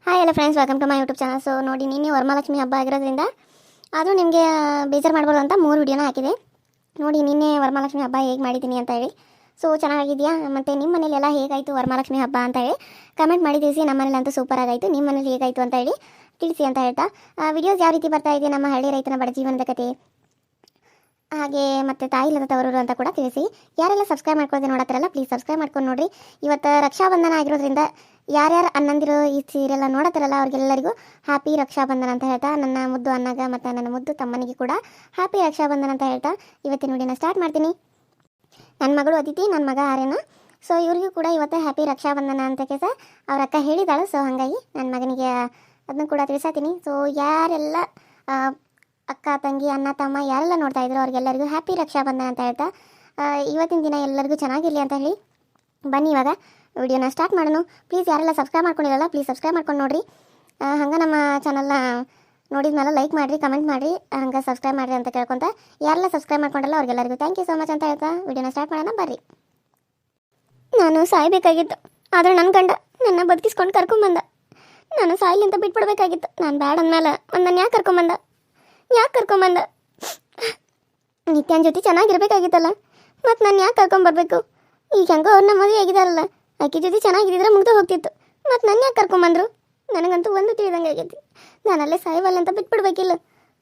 Hi ಎಲ್ಲ friends, welcome to my YouTube channel. So ನೋಡಿ, ನಿನ್ನೆ ವರಮಹಾಲಕ್ಷ್ಮಿ ಹಬ್ಬ ಆಗಿರೋದ್ರಿಂದ ಆದರೂ ನಿಮಗೆ ಬೇಜಾರು ಮಾಡ್ಬೋದು ಅಂತ 3 ವಿಡಿಯೋನ ಹಾಕಿದೆ. ನೋಡಿ, ನಿನ್ನೆ ವರಮಹಾಲಕ್ಷ್ಮಿ ಹಬ್ಬ ಹೇಗೆ ಮಾಡಿದ್ದೀನಿ ಅಂತ ಹೇಳಿ. ಸೊ ಚೆನ್ನಾಗಿದೆಯಾ, ಮತ್ತು ನಿಮ್ಮ ಮನೇಲೆಲ್ಲ ಹೇಗಾಯಿತು ವರಮಹಾಲಕ್ಷ್ಮಿ ಹಬ್ಬ ಅಂತ ಹೇಳಿ ಕಮೆಂಟ್ ಮಾಡಿ ತಿಳಿಸಿ. ನಮ್ಮ ಮನೇಲಿ ಅಂತೂ ಸೂಪರ್ ಆಗಾಯಿತು, ನಿಮ್ಮ ಮನೇಲಿ ಹೇಗಾಯಿತು ಅಂತ ಹೇಳಿ ತಿಳಿಸಿ ಅಂತ ಹೇಳ್ತಾ, ವಿಡಿಯೋಸ್ ಯಾವ ರೀತಿ ಬರ್ತಾ ಇದೆ, ನಮ್ಮ ಹಳ್ಳಿ ರೈತನ ಬಡ ಜೀವನದ ಕತೆ, ಹಾಗೆ ಮತ್ತು ತಾಯಿ ಇಲ್ಲದ ತವರೂರು ಅಂತ ಕೂಡ ತಿಳಿಸಿ. ಯಾರೆಲ್ಲ ಸಬ್ಸ್ಕ್ರೈಬ್ ಮಾಡ್ಕೊಳ್ಳೋದು ನೋಡತ್ತಾರಲ್ಲ, ಪ್ಲೀಸ್ ಸಬ್ಸ್ಕ್ರೈಬ್ ಮಾಡ್ಕೊಂಡು ನೋಡಿರಿ. ಇವತ್ತು ರಕ್ಷಾಬಂಧನ ಆಗಿರೋದ್ರಿಂದ ಯಾರ್ಯಾರು ಅಣ್ಣಂದಿರು ಈ ಸೀರಿಯಲ್ ನೋಡತ್ತಾರಲ್ಲ ಅವ್ರಿಗೆಲ್ಲರಿಗೂ ಹ್ಯಾಪಿ ರಕ್ಷಾಬಂಧನ ಅಂತ ಹೇಳ್ತಾ, ನನ್ನ ಮುದ್ದು ಅಣ್ಣಗ ಮತ್ತು ನನ್ನ ಮುದ್ದು ತಮ್ಮನಿಗೆ ಕೂಡ ಹ್ಯಾಪಿ ರಕ್ಷಾಬಂಧನ ಅಂತ ಹೇಳ್ತಾ ಇವತ್ತಿನ ವಿಡಿಯೋನ ಸ್ಟಾರ್ಟ್ ಮಾಡ್ತೀನಿ. ನನ್ನ ಮಗಳು ಅದಿತಿ, ನನ್ನ ಮಗ ಆರ್ಯನ. ಸೊ ಇವ್ರಿಗೂ ಕೂಡ ಇವತ್ತು ಹ್ಯಾಪಿ ರಕ್ಷಾಬಂಧನ ಅಂತ ಕೇಸ ಅವ್ರ ಅಕ್ಕ ಹೇಳಿದಾಳು. ಸೊ ಹಾಗಾಗಿ ನನ್ನ ಮಗನಿಗೆ ಅದನ್ನು ಕೂಡ ತಿಳಿಸಾತೀನಿ. ಸೊ ಯಾರೆಲ್ಲ ಅಕ್ಕ ತಂಗಿ ಅಣ್ಣ ತಮ್ಮ ಯಾರೆಲ್ಲ ನೋಡ್ತಾ ಇದ್ರು ಅವ್ರಿಗೆಲ್ಲರಿಗೂ ಹ್ಯಾಪಿ ರಕ್ಷಾಬಂಧನ ಅಂತ ಹೇಳ್ತಾ, ಇವತ್ತಿನ ದಿನ ಎಲ್ಲರಿಗೂ ಚೆನ್ನಾಗಿರಲಿ ಅಂತ ಹೇಳಿ ಬನ್ನಿ ಇವಾಗ ವಿಡಿಯೋನ ಸ್ಟಾರ್ಟ್ ಮಾಡೋಣ. ಪ್ಲೀಸ್ ಯಾರೆಲ್ಲ ಸಬ್ಸ್ಕ್ರೈಬ್ ಮಾಡ್ಕೊಂಡಿರಲ್ಲ, ಪ್ಲೀಸ್ ಸಬ್ಸ್ಕ್ರೈಬ್ ಮಾಡ್ಕೊಂಡು ನೋಡಿರಿ. ಹಂಗೆ ನಮ್ಮ ಚಾನಲ್ನ ನೋಡಿದ್ಮೇಲೆ ಲೈಕ್ ಮಾಡಿರಿ, ಕಮೆಂಟ್ ಮಾಡಿರಿ, ಹಂಗೆ ಸಬ್ಸ್ಕ್ರೈಬ್ ಮಾಡಿರಿ ಅಂತ ಕೇಳ್ಕೊತ, ಯಾರೆಲ್ಲ ಸಬ್ಸ್ಕ್ರೈಬ್ ಮಾಡ್ಕೊಂಡಲ್ಲ ಅವ್ರಿಗೆಲ್ಲರಿಗೂ ಥ್ಯಾಂಕ್ ಯು ಸೊ ಮಚ್ ಅಂತ ಹೇಳ್ತಾ ವಿಡಿಯೋನ ಸ್ಟಾರ್ಟ್ ಮಾಡೋಣ ಬರ್ರಿ. ನಾನು ಸಾಯ್ಬೇಕಾಗಿತ್ತು, ಆದರೆ ನನ್ನ ಗಂಡ ನನ್ನ ಬದುಕಿಸ್ಕೊಂಡು ಕರ್ಕೊಂಬಂದ. ನಾನು ಸಾಯ್ಲಿಂತ ಬಿಟ್ಬಿಡ್ಬೇಕಾಗಿತ್ತು. ನಾನು ಬ್ಯಾಡ ಅಂದಮೇಲೆ ನನ್ನ ಯಾಕೆ ಕರ್ಕೊಂಬಂದ? ನಿತ್ಯನ ಜೊತೆ ಚೆನ್ನಾಗಿರ್ಬೇಕಾಗಿತ್ತಲ್ಲ, ಮತ್ತು ನಾನು ಯಾಕೆ ಕರ್ಕೊಂಬರ್ಬೇಕು? ಈಗ ಹೆಂಗೋ ಅವ್ರನ್ನ ಮದುವೆ ಆಗಿದಾರಲ್ಲ, ಆಕೆ ಜೊತೆ ಚೆನ್ನಾಗಿದ್ದಿದ್ರೆ ಮುಗ್ದು ಹೋಗ್ತಿತ್ತು, ಮತ್ತು ನನ್ನ ಯಾಕೆ ಕರ್ಕೊಂಬಂದರು? ನನಗಂತೂ ಒಂದು ತಿಳಿದಂಗೆ ಆಗೈತಿ. ನಾನಲ್ಲೇ ಸಾಯವಲ್ಲ ಅಂತ ಬಿಟ್ಬಿಡ್ಬೇಕಿಲ್ಲ.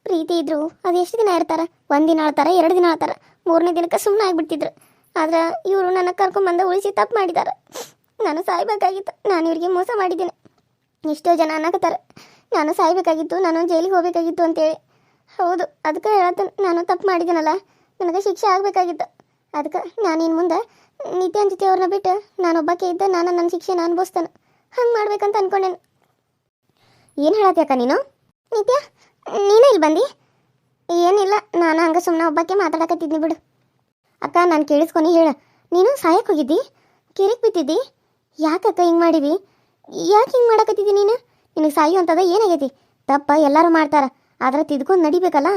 ಪ್ರೀತಿ ಇದ್ರು ಅದು ಎಷ್ಟು ದಿನ ಇರ್ತಾರೆ? 1 ದಿನ ಆಳ್ತಾರೆ, 2 ದಿನ ಆಳ್ತಾರೆ, 3ನೇ ದಿನಕ್ಕೆ ಸುಮ್ಮನೆ ಆಗಿಬಿಡ್ತಿದ್ರು. ಆದ್ರೆ ಇವರು ನನ್ನ ಕರ್ಕೊಂಬಂದು ಉಳಿಸಿ ತಪ್ಪು ಮಾಡಿದ್ದಾರೆ. ನಾನು ಸಾಯ್ಬೇಕಾಗಿತ್ತು, ನಾನು ಇವ್ರಿಗೆ ಮೋಸ ಮಾಡಿದ್ದೀನಿ. ಎಷ್ಟೋ ಜನ ಅನ್ನಕತ್ತಾರೆ ನಾನು ಸಾಯ್ಬೇಕಾಗಿತ್ತು, ನಾನು ಜೈಲಿಗೆ ಹೋಗ್ಬೇಕಾಗಿತ್ತು ಅಂತೇಳಿ. ಹೌದು, ಅದಕ್ಕೆ ಹೇಳತ್ತ, ನಾನು ತಪ್ಪು ಮಾಡಿದ್ದೀನಲ್ಲ, ನನಗೆ ಶಿಕ್ಷೆ ಆಗಬೇಕಾಗಿತ್ತು. ಅದಕ್ಕೆ ನಾನು ಇನ್ನು ಮುಂದೆ ನಿತ್ಯನ ಜೊತೆ ಅವ್ರನ್ನ ಬಿಟ್ಟು ನಾನೊಬ್ಬಕ್ಕೆ ಇದ್ದ ನಾನು ನನ್ನ ಶಿಕ್ಷೆನ ಅನುಭವಿಸ್ತಾನೆ. ಹಂಗೆ ಮಾಡ್ಬೇಕಂತ ಅನ್ಕೊಂಡೇನು. ಏನು ಹೇಳತ್ಯಾಕ ನೀನು? ನಿತ್ಯ, ನೀನೇ ಇಲ್ಲಿ ಬಂದು? ಏನಿಲ್ಲ, ನಾನು ಹಂಗೆ ಸುಮ್ಮನೆ ಒಬ್ಬಕ್ಕೆ ಮಾತಾಡಕತ್ತಿದ್ನಿ ಬಿಡು. ಅಕ್ಕ, ನಾನು ಕೇಳಿಸ್ಕೊನಿ ಹೇಳ, ನೀನು ಸಾಯಕ್ಕೆ ಹೋಗಿದ್ದಿ? ಕಿರಿಕ್ ಬಿತ್ತಿದ್ದಿ? ಯಾಕಕ್ಕ ಹಿಂಗೆ ಮಾಡಿದಿ? ಯಾಕೆ ಹಿಂಗೆ ಮಾಡಕತ್ತಿದ್ದಿ ನೀನು? ನಿನಗೆ ಸಾಯು ಅಂತದ ಏನಾಗೈತಿ? ತಪ್ಪ ಎಲ್ಲರೂ ಮಾಡ್ತಾರ, ಆದ್ರೆ ತಿದ್ಕೊಂಡು ನಡಿಬೇಕಲ್ಲ,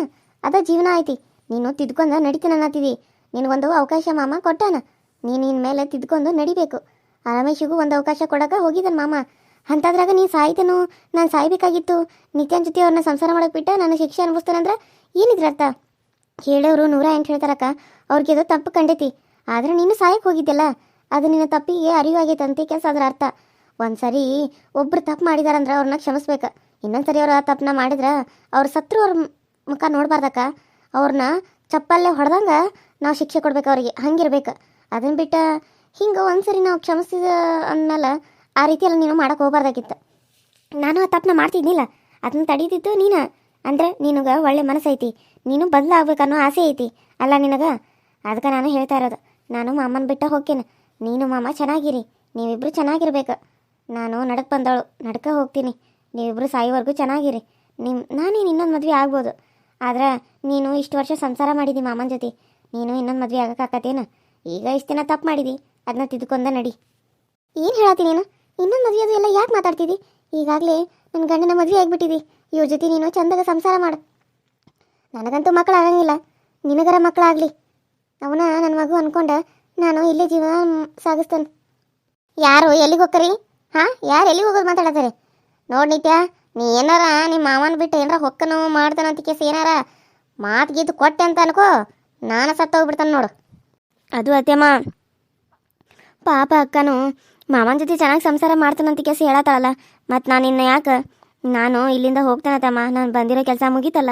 ಅದ ಜೀವನ ಐತಿ. ನೀನು ತಿದ್ಕೊಂಡು ನಡಿತೀನಿ ಅನ್ನತ್ತಿದ್ದಿ. ನಿನಗೊಂದು ಅವಕಾಶ ಮಾಮ ಕೊಟ್ಟಾನ, ನೀನು ಇನ್ಮೇಲೆ ತಿದ್ಕೊಂಡು ನಡಿಬೇಕು. ರಮೇಶಿಗೂ ಒಂದು ಅವಕಾಶ ಕೊಡೋಕೆ ಹೋಗಿದ್ದಾನೆ ಮಾಮ. ಅಂಥದ್ರಾಗ ನೀನು ಸಾಯ್ತೇನು? ನಾನು ಸಾಯ್ಬೇಕಾಗಿತ್ತು, ನಿತ್ಯನ ಜೊತೆ ಅವ್ರನ್ನ ಸಂಸಾರ ಮಾಡೋಕೆ ಬಿಟ್ಟು ನಾನು ಶಿಕ್ಷೆ ಅನುಭವಿಸ್ತಾನಂದ್ರೆ ಏನಿದ್ರ ಅರ್ಥ? ಹೇಳೋರು 108 ಹೇಳ್ತಾರಕ್ಕ, ಅವ್ರಿಗೆ ಅದು ತಪ್ಪು ಕಂಡೈತಿ. ಆದರೆ ನೀನು ಸಾಯಕ್ಕೆ ಹೋಗಿದ್ದೆಲ್ಲ, ಅದು ನಿನ್ನ ತಪ್ಪಿಗೆ ಅರಿವಾಗೈತೆ ಅಂತ ಕೆಲಸ. ಅದ್ರ ಅರ್ಥ, ಒಂದು ಸರಿ ಒಬ್ರು ತಪ್ಪು ಮಾಡಿದಾರಂದ್ರೆ ಅವ್ರನ್ನ ಕ್ಷಮಿಸ್ಬೇಕು. ಇನ್ನೊಂದು ಸರಿ ಅವ್ರು ಆ ತಪ್ಪನ್ನ ಮಾಡಿದ್ರೆ ಅವ್ರು ಸತ್ರು ಅವ್ರ ಮುಖ ನೋಡ್ಬಾರ್ದಕ್ಕ. ಅವ್ರನ್ನ ಚಪ್ಪಲ್ಲೇ ಹೊಡೆದಂಗೆ ನಾವು ಶಿಕ್ಷೆ ಕೊಡ್ಬೇಕು ಅವ್ರಿಗೆ, ಹಂಗಿರ್ಬೇಕು. ಅದನ್ನು ಬಿಟ್ಟು ಹಿಂಗೆ ಒಂದ್ಸರಿ ನಾವು ಕ್ಷಮಿಸಿದ ಅಂದಮೇಲೆ ಆ ರೀತಿಯೆಲ್ಲ ನೀನು ಮಾಡೋಕೆ ಹೋಗ್ಬಾರ್ದಾಗಿತ್ತು. ನಾನು ಆ ತಪ್ಪನ್ನ ಮಾಡ್ತಿದ್ನಿಲ್ಲ, ಅದನ್ನ ತಡೀತಿದ್ದು ನೀನು. ಅಂದರೆ ನಿನಗೆ ಒಳ್ಳೆ ಮನಸ್ಸೈತಿ, ನೀನು ಬದಲಾಗಬೇಕನ್ನೋ ಆಸೆ ಐತಿ ಅಲ್ಲ ನಿನಗೆ. ಅದಕ್ಕೆ ನಾನು ಹೇಳ್ತಾ ಇರೋದು, ನಾನು ಮಾಮನ ಬಿಟ್ಟು ಹೋಗ್ತೇನೆ, ನೀನು ಮಾಮ ಚೆನ್ನಾಗಿರಿ, ನೀವಿಬ್ಬರು ಚೆನ್ನಾಗಿರ್ಬೇಕು. ನಾನು ನಡಕ್ಕೆ ಬಂದವಳು, ನಡ್ಕ ಹೋಗ್ತೀನಿ, ನೀವಿಬ್ಬರು ಸಾಯೋವರೆಗೂ ಚೆನ್ನಾಗಿರಿ. ನಾನೇನು ಇನ್ನೊಂದು ಮದುವೆ ಆಗ್ಬೋದು, ಆದ್ರೆ ನೀನು ಇಷ್ಟು ವರ್ಷ ಸಂಸಾರ ಮಾಡಿದಿ ಮಾಮನ ಜೊತೆ, ನೀನು ಇನ್ನೊಂದು ಮದುವೆ ಆಗೋಕ್ಕಾಕತ್ತೇನು? ಈಗ ಇಷ್ಟು ದಿನ ತಪ್ಪು ಮಾಡಿದಿ, ಅದನ್ನ ತಿದ್ದುಕೊಂಡ ನಡಿ. ಏನು ಹೇಳತ್ತೀನಿ ನೀನು? ಇನ್ನೊಂದು ಮದುವೆ ಅದು ಎಲ್ಲ ಯಾಕೆ ಮಾತಾಡ್ತಿದ್ದಿ? ಈಗಾಗಲೇ ನನ್ನ ಗಂಡನ ಮದುವೆ ಆಗಿಬಿಟ್ಟಿದಿ, ಇವ್ರ ಜೊತೆ ನೀನು ಚಂದಾಗ ಸಂಸಾರ ಮಾಡು. ನನಗಂತೂ ಮಕ್ಕಳಾಗಂಗಿಲ್ಲ, ನಿನಗರ ಮಕ್ಕಳಾಗಲಿ. ಅವನ ನನ್ನ ಮಗು ಅಂದ್ಕೊಂಡು ನಾನು ಇಲ್ಲೇ ಜೀವನ ಸಾಗಿಸ್ತೇನೆ. ಯಾರು ಎಲ್ಲಿಗೆ ಹೋಗ್ಕರಿ? ಹಾಂ, ಯಾರು ಎಲ್ಲಿಗೆ ಹೋಗೋದು ಮಾತಾಡತ್ತಾರೆ? ನೋಡಿ ನಿತ್ಯ, ನೀ ಏನಾರ ನಿಮ್ಮ ಮಾವನ ಬಿಟ್ಟು ಏನಾರ ಹೊಕ್ಕನು ಮಾಡ್ತಾನ ಅಂತ ಕೇಸ್ ಏನಾರ ಮಾತು ಕೊಟ್ಟೆ ಅಂತ ಅನ್ಕೋ, ನಾನು ಸತ್ತೋಗ್ಬಿಡ್ತಾನೆ ನೋಡು. ಅದು ಅತ್ಯಮ್ಮ, ಪಾಪ ಅಕ್ಕನು ಮಾಮನ ಜೊತೆ ಚೆನ್ನಾಗಿ ಸಂಸಾರ ಮಾಡ್ತಾನಂತ ಕೇಸ್ ಹೇಳತ್ತಾಳಲ್ಲ, ಮತ್ತು ನಾನು ಇನ್ನು ಯಾಕೆ? ನಾನು ಇಲ್ಲಿಂದ ಹೋಗ್ತಾನತ್ತಮ್ಮ, ನಾನು ಬಂದಿರೋ ಕೆಲಸ ಮುಗೀತಲ್ಲ.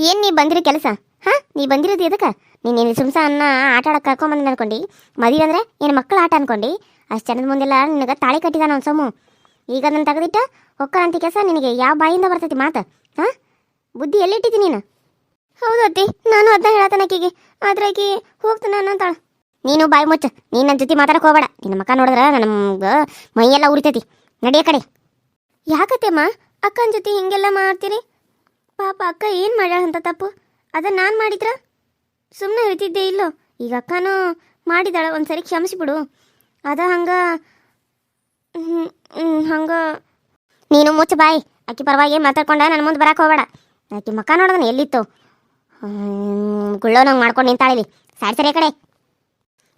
ಏನು ನೀ ಬಂದಿರೋ ಕೆಲಸ? ಹಾಂ, ನೀ ಬಂದಿರೋದು ಎದಕ್ಕೆ? ನೀನು ಇಲ್ಲಿ ಅನ್ನ ಆಟ ಆಡಕ್ಕೆ ಕರ್ಕೊಂಬಂದು ಅನ್ಕೊಂಡು ಮದುವೆ ಅಂದರೆ ಏನು ಮಕ್ಕಳು ಆಟ ಅನ್ಕೊಂಡು ಅಷ್ಟು ಜನದ ಮುಂದೆಲ್ಲ ನಿನಗೆ ತಾಳಿ ಕಟ್ಟಿದಾನ ಒಂದು ಸೊಮ್ಮು. ಈಗ ಅದನ್ನು ತೆಗೆದಿಟ್ಟು ಹೊಕ್ಕರಂತ ಕೆಲಸ ನಿನಗೆ ಯಾವ ಬಾಯಿಂದ ಬರ್ತೈತಿ ಮಾತು? ಹಾಂ, ಬುದ್ಧಿ ಎಲ್ಲಿಟ್ಟಿದ್ದೀನಿ ನೀನು? ಹೌದು ಅತ್ತಿ, ನಾನು ಅದನ್ನ ಹೇಳತ್ತನಕ್ಕಿಗೆ, ಆದ್ರೆ ಆಕಿ ಹೋಗ್ತಾನೆ ಅನ್ನಂತಾಳ. ನೀನು ಬಾಯಿ ಮುಚ್ಚ, ನೀನು ನನ್ನ ಜೊತೆ ಮಾತಾಡಕ್ಕೆ ಹೋಗಬೇಡ. ನಿನ್ನ ಮಕ್ಕ ನೋಡಿದ್ರೆ ನಮ್ಗೆ ಮೈಯೆಲ್ಲ ಉರಿತೈತಿ, ನಡಿಯ ಕಡೆ. ಯಾಕತ್ತೇಮ್ಮ ಅಕ್ಕನ ಜೊತೆ ಹಿಂಗೆಲ್ಲ ಮಾಡ್ತೀರಿ? ಪಾಪ ಅಕ್ಕ ಏನು ಮಾಡ್ಯಾಳ ಅಂತ ತಪ್ಪು? ಅದನ್ನು ನಾನು ಮಾಡಿದ್ರ ಸುಮ್ಮನೆ ಇರ್ತಿದ್ದೆ ಇಲ್ಲೋ? ಈಗ ಅಕ್ಕನೂ ಮಾಡಿದಾಳ, ಒಂದು ಸರಿ ಕ್ಷಮಿಸಿಬಿಡು. ಅದ ಹಂಗೆ ನೀನು ಮುಚ್ಚ ಬಾಯಿ. ಆಕಿ ಪರವಾಗಿ ಮಾತಾಡ್ಕೊಂಡ ನನ್ನ ಮುಂದೆ ಬರಕ್ಕೆ ಹೋಗಬೇಡ. ಆಕಿ ಮಕ್ಕ ನೋಡೋದನ್ನ ಎಲ್ಲಿತ್ತು ಗುಳ್ಳೋನಂಗೆ ಮಾಡ್ಕೊಂಡು ನಿಂತಾಳಿಲಿ. ಸರಿ ಕಡೆ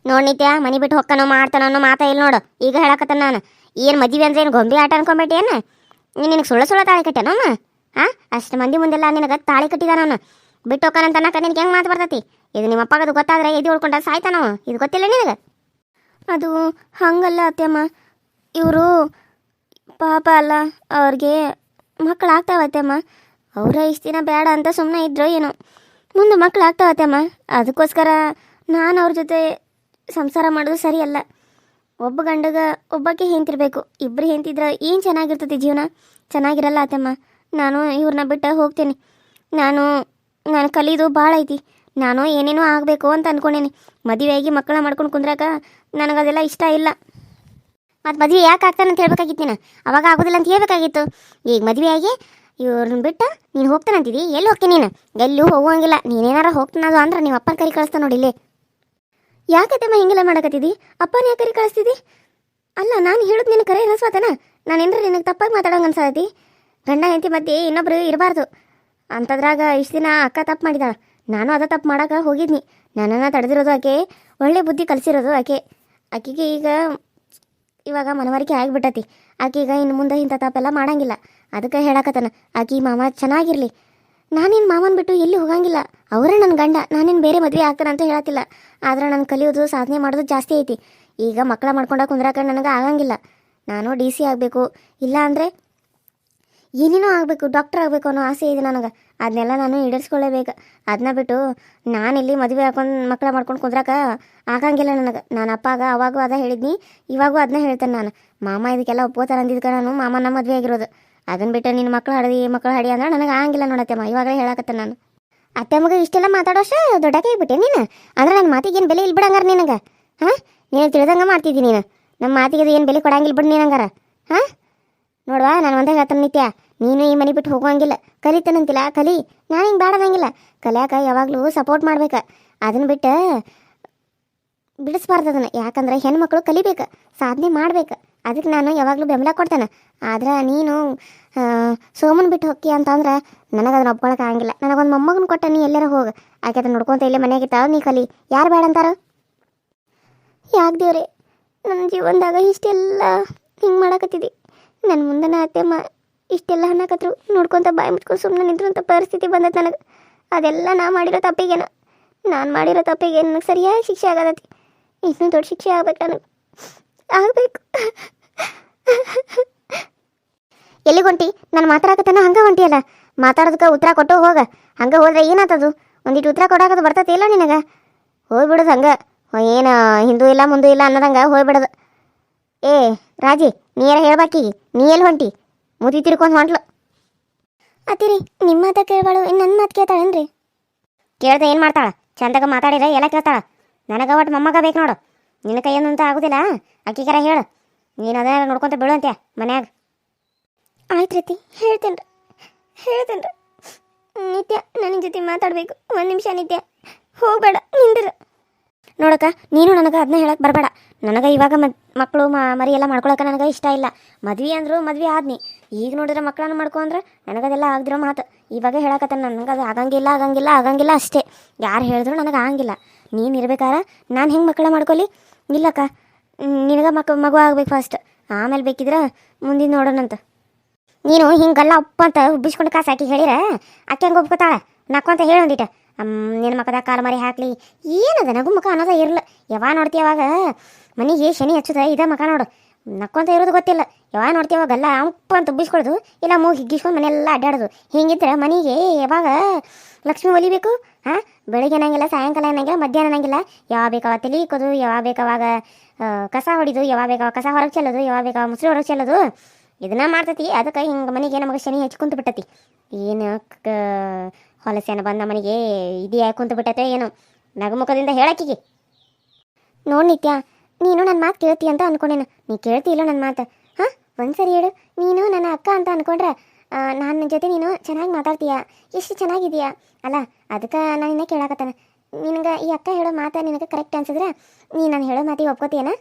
ನೋಡಿ ನಿತ್ಯ, ಮನೆ ಬಿಟ್ಟು ಹೊಕ್ಕನೋ ಮಾಡ್ತಾನೋ ಅನ್ನೋ ಮಾತಾ ಇಲ್ಲಿ ನೋಡು. ಈಗ ಹೇಳಕತ್ತ ನಾನು, ಏನು ಮದುವೆ ಅಂದ್ರೆ ಏನು ಗೊಂಬೆ ಆಟ ಅನ್ಕೊಂಬಿಟ್ಟೇನು? ನಿನಗೆ ಸುಳ್ಳ ತಾಳಿ ಕಟ್ಟ್ಯಾನ ಅವನು? ಹಾಂ, ಅಷ್ಟು ಮಂದಿ ಮುಂದೆಲ್ಲ ನಿನಗೆ ತಾಳಿ ಕಟ್ಟಿದಾನ ಅವನು. ಬಿಟ್ಟು ಹೋಗ್ತಾನಂತ ಅನ್ನಕ್ಕೆ ನಿನಗೆ ಹೆಂಗೆ ಮಾತು ಬರ್ತೈತಿ? ಇದು ನಿಮ್ಮ ಅಪ್ಪಗದು ಗೊತ್ತಾದ್ರೆ ಎದ್ದು ಉಳ್ಕೊಂಡ ಸಾಯ್ತಾನವ. ಇದು ಗೊತ್ತಿಲ್ಲ ನಿನಗೆ? ಅದು ಹಂಗಲ್ಲ ಅತ್ತೆಮ್ಮ, ಇವರು ಪಾಪ ಅಲ್ಲ, ಅವ್ರಿಗೆ ಮಕ್ಕಳಾಗ್ತಾವತ್ತಮ್ಮ. ಅವರ ಇಷ್ಟು ದಿನ ಬೇಡ ಅಂತ ಸುಮ್ಮನೆ ಇದ್ರು ಏನೋ, ಮುಂದೆ ಮಕ್ಕಳಾಗ್ತಾವತ್ತಮ್ಮ. ಅದಕ್ಕೋಸ್ಕರ ನಾನು ಅವ್ರ ಜೊತೆ ಸಂಸಾರ ಮಾಡೋದು ಸರಿಯಲ್ಲ. ಒಬ್ಬ ಗಂಡಗ ಒಬ್ಬಕ್ಕೆ ಹೆಂತಿರ್ಬೇಕು, ಇಬ್ಬರು ಹೆಂತಿದ್ರೆ ಏನು ಚೆನ್ನಾಗಿರ್ತೈತಿ ಜೀವನ? ಚೆನ್ನಾಗಿರಲ್ಲ ಅತ್ತಮ್ಮ. ನಾನು ಇವ್ರನ್ನ ಬಿಟ್ಟು ಹೋಗ್ತೇನೆ. ನಾನು ಕಲಿಯೋದು ಭಾಳ ಐತಿ. ನಾನು ಏನೇನೋ ಆಗಬೇಕು ಅಂತ ಅಂದ್ಕೊಂಡೇನಿ. ಮದುವೆಯಾಗಿ ಮಕ್ಕಳ ಮಾಡ್ಕೊಂಡು ಕುಂದ್ರಾಕ ನನಗದೆಲ್ಲ ಇಷ್ಟ ಇಲ್ಲ. ಮತ್ತು ಮದುವೆ ಯಾಕೆ ಆಗ್ತಾನಂತ ಹೇಳ್ಬೇಕಾಗಿತ್ತು ನೀನು? ಅವಾಗ ಆಗೋದಿಲ್ಲ ಅಂತ ಹೇಳ್ಬೇಕಾಗಿತ್ತು. ಈಗ ಮದುವೆಯಾಗಿ ಇವ್ರನ್ನ ಬಿಟ್ಟು ನೀನು ಹೋಗ್ತಾನಂತಿದ್ದಿ. ಎಲ್ಲಿ ಹೋಗ್ತೀನಿ ನೀನು? ಎಲ್ಲೂ ಹೋಗುವಂಗಿಲ್ಲ. ನೀನೇನಾರ ಹೋಗ್ತಾನದು ಅಂದ್ರೆ ನೀವು ಅಪ್ಪನ ಕರಿ ಕಳಿಸ್ತಾ ನೋಡಿಲ್ಲೇ. ಯಾಕತ್ತಮ್ಮ ಹಿಂಗೆಲ್ಲ ಮಾಡಕತ್ತಿದ್ದಿ? ಅಪ್ಪನ ಯಾಕೆ ಕರಿ ಕಳಿಸ್ತಿದ್ದಿ? ಅಲ್ಲ, ನಾನು ಹೇಳೋದು ನಿನ್ನ ಕರೆ ಅನಿಸ್ವಾತನ? ನಾನು ಏನಾರ ನಿನಗೆ ತಪ್ಪಾಗಿ ಮಾತಾಡೋಂಗೆ ಅನ್ಸತಿ? ಗಂಡ ಹೆಂಡತಿ ಮಧ್ಯೆ ಇನ್ನೊಬ್ರು ಇರಬಾರ್ದು ಅಂಥದ್ರಾಗ ಇಷ್ಟು ದಿನ ಅಕ್ಕ ತಪ್ಪು ಮಾಡಿದಾಳ. ನಾನು ಅದ ತಪ್ಪು ಮಾಡೋಕೆ ಹೋಗಿದ್ನಿ. ನನ್ನನ್ನು ತಡೆದಿರೋದು ಆಕೆ, ಒಳ್ಳೆ ಬುದ್ಧಿ ಕಲಿಸಿರೋದು ಆಕೆ. ಆಕೆಗೆ ಇವಾಗ ಮನವರಿಕೆ ಆಗಿಬಿಟ್ಟತಿ. ಆಕೆ ಈಗ ಇನ್ನು ಮುಂದೆ ಇಂಥ ತಪ್ಪೆಲ್ಲ ಮಾಡಂಗಿಲ್ಲ. ಅದಕ್ಕೆ ಹೇಳಕತ್ತಾನ, ಆಕೆ ಮಾಮ ಚೆನ್ನಾಗಿರಲಿ. ನಾನೇನು ಮಾಮನ ಬಿಟ್ಟು ಎಲ್ಲಿ ಹೋಗಂಗಿಲ್ಲ. ಅವರೇ ನನ್ನ ಗಂಡ. ನಾನೇನು ಬೇರೆ ಮದುವೆ ಆಗ್ತಾನೆ ಅಂತ ಹೇಳತ್ತಿಲ್ಲ. ಆದ್ರೆ ನಾನು ಕಲಿಯೋದು, ಸಾಧನೆ ಮಾಡೋದು ಜಾಸ್ತಿ ಐತಿ. ಈಗ ಮಕ್ಕಳ ಮಾಡ್ಕೊಂಡ ಕುಂದ್ರಾಕ ನನಗೆ ಆಗಂಗಿಲ್ಲ. ನಾನು DC ಆಗಬೇಕು, ಇಲ್ಲ ಅಂದರೆ ಏನೇನೋ ಆಗಬೇಕು, ಡಾಕ್ಟರ್ ಆಗಬೇಕು ಅನ್ನೋ ಆಸೆ ಇದೆ ನನಗೆ. ಅದನ್ನೆಲ್ಲ ನಾನು ಈಡೇರಿಸ್ಕೊಳ್ಳೇಬೇಕು. ಅದನ್ನ ಬಿಟ್ಟು ನಾನಿಲ್ಲಿ ಮದುವೆ ಹಾಕೊಂಡು ಮಕ್ಕಳ ಮಾಡ್ಕೊಂಡು ಕುಂದ್ರಾಕ ಆಗಂಗಿಲ್ಲ ನನಗೆ. ನಾನು ಅಪ್ಪಾಗ ಅವಾಗೂ ಅದ ಹೇಳಿದ್ನಿ, ಇವಾಗೂ ಅದನ್ನ ಹೇಳ್ತೇನೆ ನಾನು. ಮಾಮ ಇದಕ್ಕೆಲ್ಲ ಒಪ್ಕೋತಾರೆ ಅಂದಿದ್ಕ ನಾನು ಮಾಮನ ಮದುವೆ ಆಗಿರೋದು. ಅದನ್ನ ಬಿಟ್ಟು ನಿನ್ನ ಮಕ್ಕಳು ಹಡಿ ಅಂದ್ರೆ ನನಗೆ ಆಗಂಗಿಲ್ಲ ನೋಡತ್ತಮ್ಮ. ಇವಾಗಲೇ ಹೇಳಕತ್ತೆ ನಾನು. ಅತ್ತೆ ಮಗ ಇಷ್ಟೆಲ್ಲ ಮಾತಾಡೋಷ್ಟು ದೊಡ್ಡಕ್ಕೆ ಆಗಿಬಿಟ್ಟೆ ನೀನು. ಅಂದ್ರೆ ನನ್ನ ಮಾತಿಗೇನು ಬೆಲೆ ಇಲ್ಲಿ ಬಿಡಂಗಾರ ನಿನಗೆ? ಹಾಂ, ನೀನು ತಿಳಿದಂಗೆ ಮಾಡ್ತಿದ್ದಿ ನೀನು. ನಮ್ಮ ಮಾತಿಗೆ ಅದು ಏನು ಬೆಲೆ ಕೊಡಂಗಿಲ್ಲ ಬಿಡು ನೀನಂಗಾರ. ಹಾಂ, ನೋಡುವ, ನಾನು ಒಂದೇ ಹೇಳ್ತಾನೆ ನಿತ್ಯ, ನೀನು ಈ ಮನೆ ಬಿಟ್ಟು ಹೋಗುವಂಗಿಲ್ಲ. ಕಲಿತಾನಂತಿಲ್ಲ, ಕಲಿ. ನಾನು ಹಿಂಗೆ ಬೇಡದಂಗಿಲ್ಲ. ಕಲಿಯಾಕ ಯಾವಾಗಲೂ ಸಪೋರ್ಟ್ ಮಾಡ್ಬೇಕು. ಅದನ್ನ ಬಿಟ್ಟು ಬಿಡಿಸ್ಬಾರ್ದು ಅದನ್ನು. ಯಾಕಂದ್ರೆ ಹೆಣ್ಮಕ್ಳು ಕಲಿಬೇಕು, ಸಾಧನೆ ಮಾಡ್ಬೇಕು. ಅದಕ್ಕೆ ನಾನು ಯಾವಾಗಲೂ ಬೆಂಬಲ ಕೊಡ್ತೇನೆ. ಆದ್ರೆ ನೀನು ಸೋಮನ್ ಬಿಟ್ಟು ಹೋಗಿ ಅಂತಂದ್ರೆ ನನಗೆ ಅದನ್ನ ಒಪ್ಕೊಳಕ್ಕೆ ಆಗಂಗಿಲ್ಲ. ನನಗೊಂದು ಮೊಮ್ಮಗನ ಕೊಟ್ಟ, ನೀ ಎಲ್ಲಾರ ಹೋಗಿ ಆಕೆ ಅದನ್ನ ನೋಡ್ಕೊತ ಇಲ್ಲೇ ಮನೆಯಾಗಿತ್ತ, ನೀ ಕಲಿ. ಯಾರು ಬೇಡ ಅಂತಾರ? ಯಾಕೆ ದೇವ್ರೆ, ನನ್ನ ಜೀವನದಾಗ ಇಷ್ಟೆಲ್ಲ ಹಿಂಗೆ ಮಾಡಕತ್ತಿದ್ದಿ. ನನ್ನ ಮುಂದೆ ಅತ್ತೆಮ್ಮ ಇಷ್ಟೆಲ್ಲ ಅನ್ನಕತ್ರು, ನೋಡ್ಕೊತ ಬಾಯಿ ಮುಚ್ಕೊಂಡು ಸುಮ್ಮನೆ ನಿಂತ್ರಂಥ ಪರಿಸ್ಥಿತಿ ಬಂದೈತೆ ನನಗೆ. ಅದೆಲ್ಲ ನಾ ಮಾಡಿರೋ ತಪ್ಪಿಗೇನ? ನಾನು ಮಾಡಿರೋ ತಪ್ಪಿಗೆ ನನಗೆ ಸರಿಯಾಗಿ ಶಿಕ್ಷೆ ಆಗತೈತಿ. ಇನ್ನೂ ದೊಡ್ಡ ಶಿಕ್ಷೆ ಆಗ್ಬೇಕು ನನಗೆ, ಆಗಬೇಕು. ಎಲ್ಲಿಗೆ ಹೊಂಟಿ? ನಾನು ಮಾತಾಡಕತ್ತಾನ ಹಂಗೆ ಹೊಂಟಿಯಲ್ಲ. ಮಾತಾಡೋದಕ್ಕೆ ಉತ್ತರ ಕೊಟ್ಟು ಹೋಗ. ಹಂಗೆ ಹೋದ್ರೆ ಏನಾಗ್ತದು? ಒಂದಿಟ್ಟು ಉತ್ತರ ಕೊಡೋದು ಬರ್ತೈತಿ ಇಲ್ಲ ನಿನಗೆ? ಹೋಗ್ಬಿಡೋದು ಹಂಗೆ. ಏನು ಹಿಂದೂ ಇಲ್ಲ ಮುಂದೂ ಇಲ್ಲ ಅನ್ನೋದಂಗೆ ಹೋಗ್ಬಿಡೋದು. ಏ ರಾಜಿ, ನೀ ಯಾರ ಹೇಳ್ಬಾಕೀಗಿ? ನೀ ಎಲ್ಲಿ ಹೊಂಟಿ? ಮುದಿ ತಿರ್ಕೊಂಡು ಹೊಂಟ್ಲು. ಅತ್ತಿರಿ, ನಿಮ್ಮ ಮಾತ ಕೇಳ್ಬಾಳು, ಇನ್ನು ನನ್ನ ಮಾತು ಕೇಳ್ತಾಳೇನ್ರಿ? ಕೇಳ್ದೆ ಏನು ಮಾಡ್ತಾಳೆ? ಚಂದಾಗ ಮಾತಾಡಿದ್ರೆ ಎಲ್ಲ ಕೇಳ್ತಾಳೆ. ನನಗೆ ಒಟ್ಟು ಮೊಮ್ಮಗ ಬೇಕು ನೋಡು. ನಿನ್ನ ಕೈಯನ್ನು ಅಂತ ಆಗೋದಿಲ್ಲ. ಅಕ್ಕಿಗಾರ ಹೇಳು, ನೀನು ಅದನ್ನ ನೋಡ್ಕೊತ ಬೀಳು ಅಂತ್ಯ ಮನ್ಯಾಗ. ಆಯ್ತು ರೀತಿ, ಹೇಳ್ತೇನೆ ರೀ. ನಿತ್ಯ ನನ್ನ ಜೊತೆ ಮಾತಾಡಬೇಕು. ಒಂದು ನಿಮಿಷ ನಿತ್ಯ, ಹೋಗಬೇಡ, ನಿಂದಿರು. ನೋಡಕ್ಕ, ನೀನು ನನಗೆ ಅದನ್ನ ಹೇಳಕ್ಕೆ ಬರಬೇಡ. ನನಗೆ ಇವಾಗ ಮಕ್ಕಳು ಮರಿ ಎಲ್ಲ ಮಾಡ್ಕೊಳಕ್ಕೆ ನನಗೆ ಇಷ್ಟ ಇಲ್ಲ. ಮದ್ವೆ ಅಂದರು ಮದ್ವೆ ಆದ್ನಿ. ಈಗ ನೋಡಿದ್ರೆ ಮಕ್ಕಳನ್ನ ಮಾಡ್ಕೊ ಅಂದ್ರೆ ನನಗದೆಲ್ಲ ಆಗದಿರೋ ಮಾತು. ಇವಾಗ ಹೇಳಕತ್ತ, ನನಗೆ ಅದು ಆಗಂಗಿಲ್ಲ ಅಷ್ಟೇ. ಯಾರು ಹೇಳಿದ್ರು ನನಗೆ ಆಗಂಗಿಲ್ಲ. ನೀನು ಇರ್ಬೇಕಾರ ನಾನು ಹೆಂಗೆ ಮಕ್ಕಳ ಮಾಡ್ಕೊಲಿ? ಇಲ್ಲಕ್ಕ, ನಿನಗೆ ಮಗು ಆಗ್ಬೇಕು ಫಸ್ಟ್, ಆಮೇಲೆ ಬೇಕಿದ್ರೆ ಮುಂದಿನ ನೋಡೋಣಂತ. ನೀನು ಹಿಂಗೆಲ್ಲ ಉಪ್ಪ ಅಂತ ಉಬ್ಬಿಸ್ಕೊಂಡು ಕಾಸು ಹಾಕಿ ಹೇಳಿರ ಆಕೆ ಹಂಗೆ ಒಪ್ಕೋತಾಳೆ. ನಕ್ಕೊಂತ ಹೇಳೊಂದಿಟ, ನಿನ್ನ ಮಕ್ಕದ ಕಾಲು ಮರಿ ಹಾಕ್ಲಿ. ಏನದ ನಗು ಮುಖ ಅನ್ನೋದ ಇರಲ್ಲ. ಯಾವಾಗ ನೋಡ್ತೀಯ ಅವಾಗ ಮನೆಗೆ ಶನಿ ಹಚ್ಚುದ ಇದ ಮಕ ನೋಡು. ನಕ್ಕೊಂತ ಇರೋದು ಗೊತ್ತಿಲ್ಲ. ಯಾವಾಗ ನೋಡ್ತೀಯ ಅವಾಗೆಲ್ಲ ಉಪ್ಪ ಅಂತ ಉಬ್ಬಿಸ್ಕೊಳ್ದು, ಇಲ್ಲ ಮೂಗು ಹಿಗ್ಗಿಸ್ಕೊಂಡು ಮನೆಯೆಲ್ಲ ಅಡ್ಡಾಡೋದು. ಹಿಂಗಿದ್ರೆ ಮನೆಗೆ ಯಾವಾಗ ಲಕ್ಷ್ಮಿ ಒಲಿಬೇಕು? ಹಾಂ, ಬೆಳಿಗ್ಗೆ ಅನ್ನಂಗಿಲ್ಲ, ಸಾಯಂಕಾಲ ಅನ್ನಂಗಿಲ್ಲ, ಮಧ್ಯಾಹ್ನ ಅನ್ನಂಗಿಲ್ಲ. ಯಾವಾಗ ಬೇಕಾವಾಗ ತಲೆ ಇಕ್ಕೋದು, ಯಾವಾಗ ಬೇಕಾವಾಗ ಕಸ ಹೊಡಿದು, ಯಾವಾಗ ಬೇಕಾವಾಗ ಕಸ ಹೊರಗೆ ಚೆಲ್ಲೋದು, ಯಾವಾಗ ಬೇಕಾವಾಗ ಮುಸ್ರಿ ಹೊರಗೆ ಚೆಲ್ಲೋದು. ಇದನ್ನ ಮಾಡ್ತತಿ. ಅದಕ್ಕೆ ಹಿಂಗೆ ಮನೆಗೆ ನಮಗೆ ಶನಿ ಹಚ್ಚಿ ಕುಂತು ಬಿಟ್ಟತಿ. ಏನು ಹೊಲಸೇನ ಬಂದ ಮನೆಗೆ ಇದೆಯಾ ಕುಂತು ಬಿಟ್ಟತೆ ಏನು? ನಗುಮುಖದಿಂದ ಹೇಳಕ್ಕಿಗೆ. ನೋಡಿ ನಿತ್ಯ, ನೀನು ನನ್ನ ಮಾತು ಕೇಳ್ತಿ ಅಂತ ಅಂದ್ಕೊಂಡೇನು. ನೀ ಕೇಳ್ತಿ ಇಲ್ಲ ನನ್ನ ಮಾತು? ಹಾಂ, ಒಂದ್ಸರಿ ಹೇಳು. ನೀನು ನನ್ನ ಅಕ್ಕ ಅಂತ ಅಂದ್ಕೊಂಡ್ರೆ ನನ್ನ ಜೊತೆ ನೀನು ಚೆನ್ನಾಗಿ ಮಾತಾಡ್ತೀಯ, ಎಷ್ಟು ಚೆನ್ನಾಗಿದೆಯಾ ಅಲ್ಲ? ಅದಕ್ಕೆ ನಾನು ಇನ್ನೂ ಕೇಳಾಕತ್ತಾನೆ. ನಿನಗೆ ಈ ಅಕ್ಕ ಹೇಳೋ ಮಾತು ನಿನಗೆ ಕರೆಕ್ಟ್ ಅನ್ಸಿದ್ರೆ ನೀ ನಾನು ಹೇಳೋ ಮಾತಿಗೆ ಒಪ್ಕೋತೀಯನ?